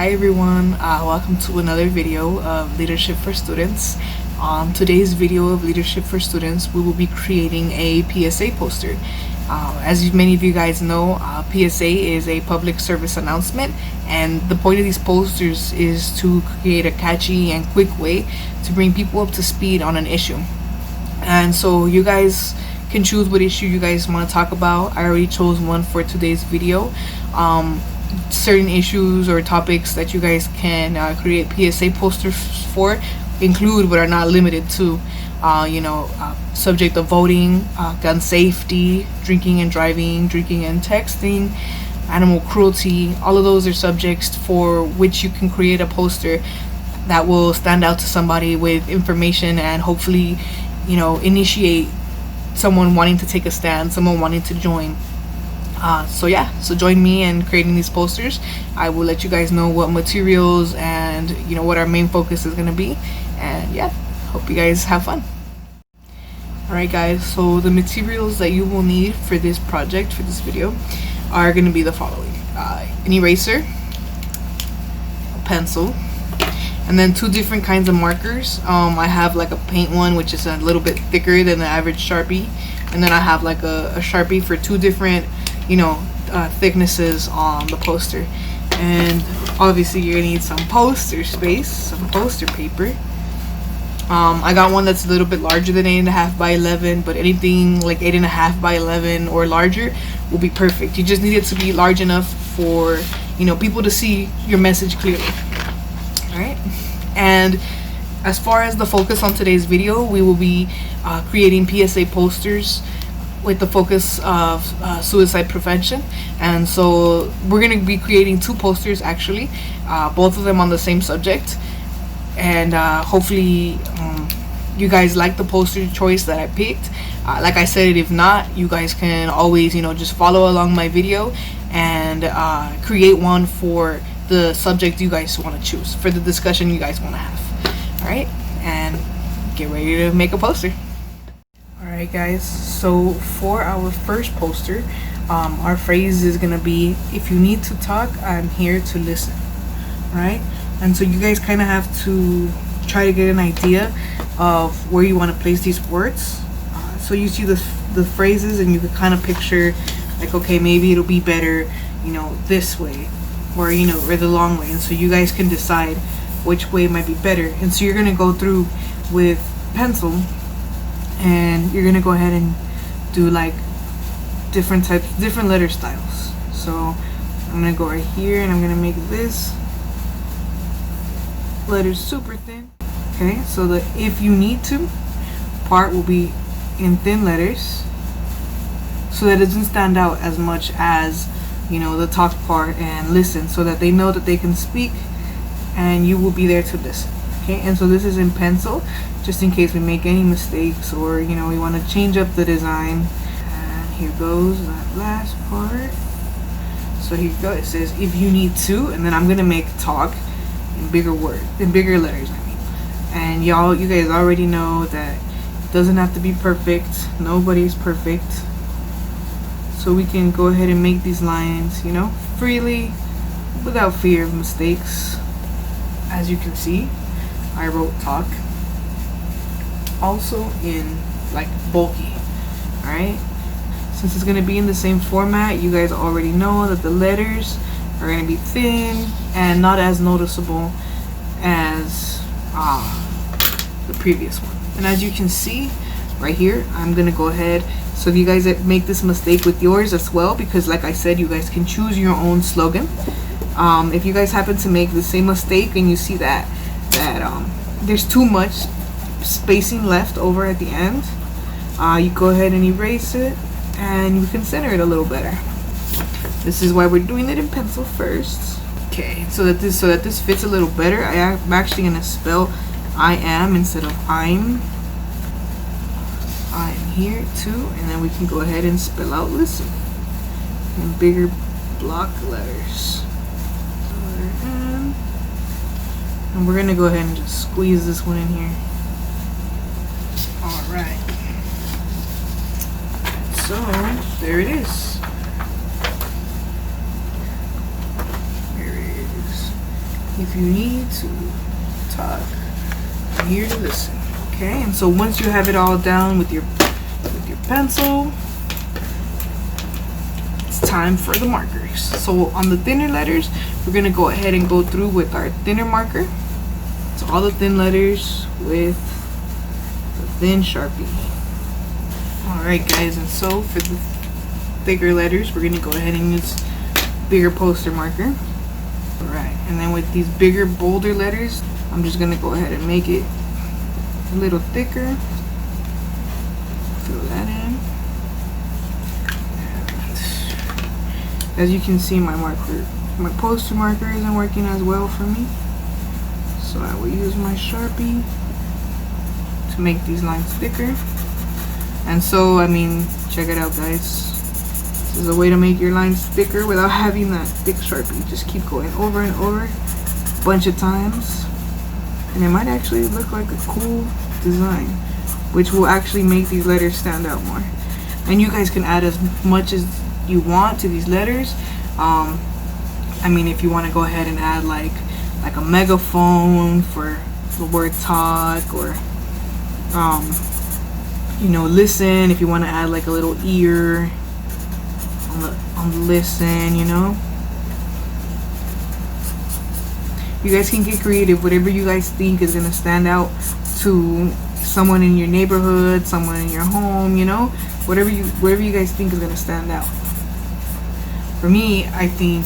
Hi everyone, welcome to another video of Leadership for Students. On today's video of Leadership for Students, we will be creating a PSA poster. As many of you guys know, PSA is a public service announcement, and the point of these posters is to create a catchy and quick way to bring people up to speed on an issue. And so you guys can choose what issue you guys want to talk about. I already chose one for today's video. Certain issues or topics that you guys can create PSA posters for include but are not limited to subject of voting, gun safety, drinking and driving, drinking and texting, animal cruelty. All of those are subjects for which you can create a poster that will stand out to somebody with information and hopefully initiate someone wanting to take a stand, someone wanting to join. So join me in creating these posters. I will let you guys know what materials and what our main focus is going to be, and hope you guys have fun. Alright guys, so the materials that you will need for this project, for this video, are going to be the following: an eraser, a pencil, and then two different kinds of markers. I have like a paint one, which is a little bit thicker than the average Sharpie, and then I have like a Sharpie for two different thicknesses on the poster. And obviously you're gonna need some poster space, some poster paper. I got one that's a little bit larger than 8.5 by 11, but anything like 8.5 by 11 or larger will be perfect. You just need it to be large enough for people to see your message clearly. Alright, and as far as the focus on today's video, we will be creating PSA posters with the focus of suicide prevention. And so we're going to be creating two posters actually, both of them on the same subject, and hopefully you guys like the poster choice that I picked. Like I said, if not, you guys can always just follow along my video and create one for the subject you guys want to choose, for the discussion you guys want to have. Alright, and get ready to make a poster. Alright guys, so for our first poster, our phrase is gonna be, if you need to talk, I'm here to listen. Alright, and so you guys kind of have to try to get an idea of where you want to place these words. So you see the phrases and you can kind of picture like, okay, maybe it'll be better this way, or or the long way, and so you guys can decide which way might be better. And so you're gonna go through with pencil, and you're gonna go ahead and do like different letter styles. So I'm gonna go right here and I'm gonna make this letters super thin. Okay, so the if you need to part will be in thin letters, so that it doesn't stand out as much as the talk part, and listen, so that they know that they can speak and you will be there to listen. Okay, and so this is in pencil, just in case we make any mistakes or we want to change up the design. And here goes that last part. So here you go, it says if you need to, and then I'm gonna make talk in bigger letters, and you guys already know that it doesn't have to be perfect. Nobody's perfect, so we can go ahead and make these lines freely, without fear of mistakes. As you can see, I wrote talk also in like bulky. Alright, since it's going to be in the same format, you guys already know that the letters are going to be thin and not as noticeable as the previous one. And as you can see right here, I'm going to go ahead, so if you guys make this mistake with yours as well, because like I said, you guys can choose your own slogan. If you guys happen to make the same mistake and you see that there's too much spacing left over at the end, you go ahead and erase it, and you can center it a little better. This is why we're doing it in pencil first. Okay, so that this fits a little better, I'm actually gonna spell I am instead of I'm here too, and then we can go ahead and spell out listen in bigger block letters. And we're gonna go ahead and just squeeze this one in here. Alright, so there it is. There it is. if you need to talk, I'm here to listen. Okay, and so once you have it all down with your pencil, it's time for the markers. So on the thinner letters, we're gonna go ahead and go through with our thinner marker. So all the thin letters with the thin Sharpie. Alright guys, and so for the thicker letters, we're gonna go ahead and use bigger poster marker. Alright, and then with these bigger, bolder letters, I'm just gonna go ahead and make it a little thicker. Fill that in. And as you can see, my poster marker isn't working as well for me. So I will use my Sharpie to make these lines thicker. And so, I mean, check it out guys. This is a way to make your lines thicker without having that thick Sharpie. Just keep going over and over a bunch of times. And it might actually look like a cool design, which will actually make these letters stand out more. And you guys can add as much as you want to these letters. I mean, if you want to go ahead and add like a megaphone for the word talk, or you know, listen, if you want to add like a little ear on the listen, you know. You guys can get creative, whatever you guys think is gonna stand out to someone in your neighborhood, someone in your home, you know, whatever you guys think is gonna stand out. For me, I think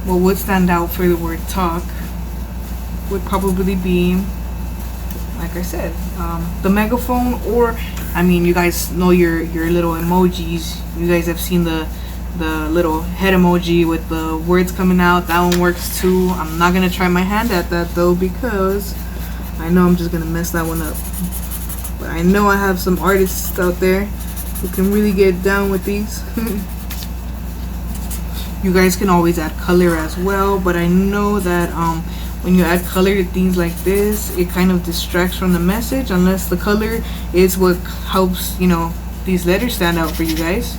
what would stand out for the word talk would probably be, like I said, the megaphone, or I mean, you guys know your little emojis. You guys have seen the little head emoji with the words coming out. That one works too. I'm not gonna try my hand at that though, because I know I'm just gonna mess that one up. But I know I have some artists out there who can really get down with these. You guys can always add color as well, but I know that when you add color to things like this, it kind of distracts from the message, unless the color is what helps, you know, these letters stand out for you guys.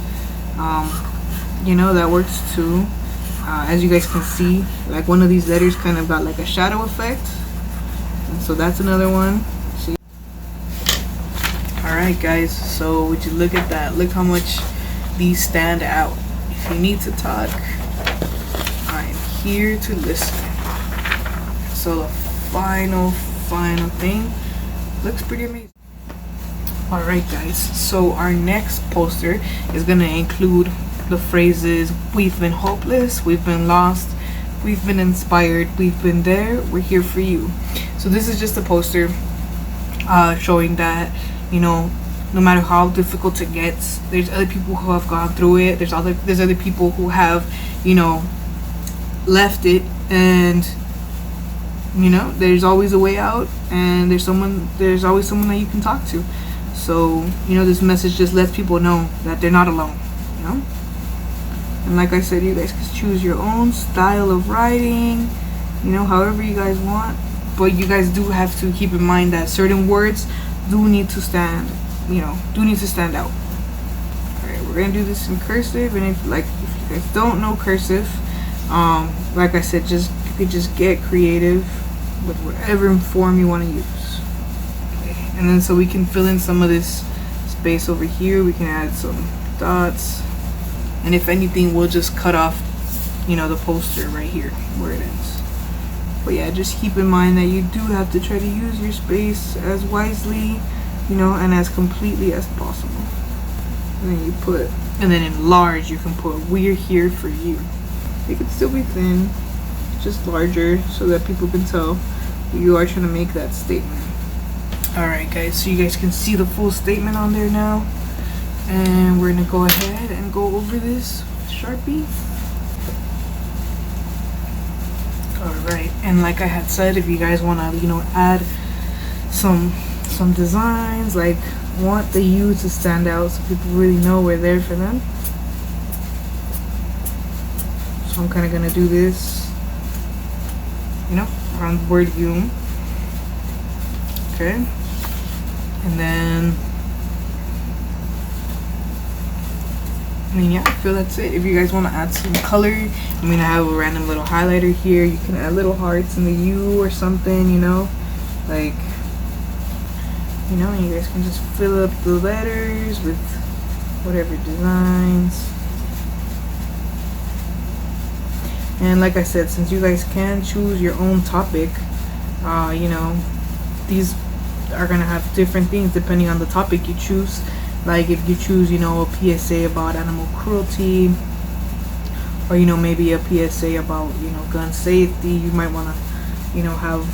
You know, that works too. As you guys can see, like one of these letters kind of got like a shadow effect, and so that's another one. See? Alright guys, so would you look at that? Look how much these stand out. If you need to talk, I'm here to listen. So the final thing looks pretty amazing. Alright guys, so our next poster is gonna include the phrases, we've been hopeless, we've been lost, we've been inspired, we've been there, we're here for you. So this is just a poster showing that, you know, no matter how difficult it gets, there's other people who have gone through it. There's other people who have, you know, left it, and you know, there's always a way out, and there's always someone that you can talk to. So, you know, this message just lets people know that they're not alone, you know. And like I said, you guys can choose your own style of writing, you know, however you guys want. But you guys do have to keep in mind that certain words do need to stand out. Alright, we're gonna do this in cursive, and if you guys don't know cursive, like I said, you could just get creative with whatever form you want to use. Okay, and then so we can fill in some of this space over here. We can add some dots, and if anything, we'll just cut off, you know, the poster right here where it ends. But yeah, just keep in mind that you do have to try to use your space as wisely, you know, and as completely as possible. And then in large, you can put "we're here for you." It could still be thin, just larger, so that people can tell you are trying to make that statement. Alright guys, so you guys can see the full statement on there now, and we're gonna go ahead and go over this with Sharpie. Alright, and like I had said, if you guys want to, you know, add some designs, like want the U to stand out so people really know we're there for them. So I'm kind of gonna do this, you know, around the word U. Okay, and then I mean, yeah, I feel that's it. If you guys want to add some color, I mean, I have a random little highlighter here. You can add little hearts in the U or something, you know, like, you know, and you guys can just fill up the letters with whatever designs. And like I said, since you guys can choose your own topic, you know, these are gonna have different things depending on the topic you choose. Like if you choose, you know, a PSA about animal cruelty, or, you know, maybe a PSA about, you know, gun safety, you might want to, you know, have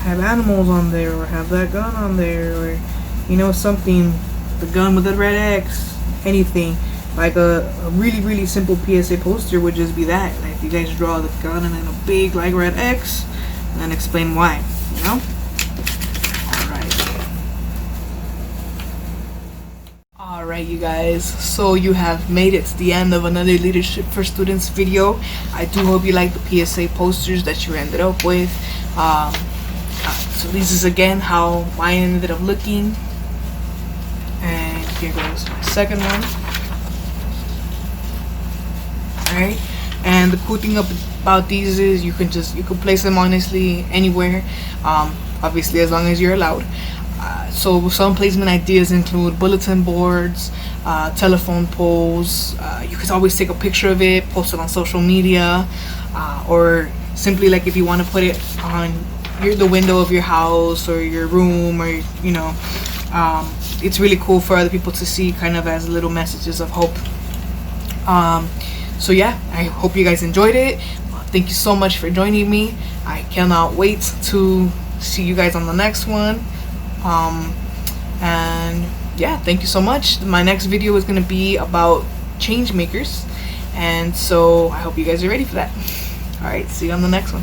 animals on there, or have that gun on there, or, you know, something, the gun with the red X, anything. Like a really simple PSA poster would just be that. Like if you guys draw the gun and then a big like red X, and then explain why, you know? Alright you guys, so you have made it to the end of another Leadership for Students video. I do hope you like the PSA posters that you ended up with. So this is again how mine ended up looking. And here goes my second one. Alright, and the cool thing about these is you can place them honestly anywhere, obviously as long as you're allowed. So some placement ideas include bulletin boards, telephone poles. You could always take a picture of it, post it on social media, or simply like if you want to put it on the window of your house or your room, or, you know, it's really cool for other people to see, kind of as little messages of hope. So yeah, I hope you guys enjoyed it. Thank you so much for joining me. I cannot wait to see you guys on the next one. And yeah, thank you so much. My next video is going to be about change makers, and so I hope you guys are ready for that. All right, see you on the next one.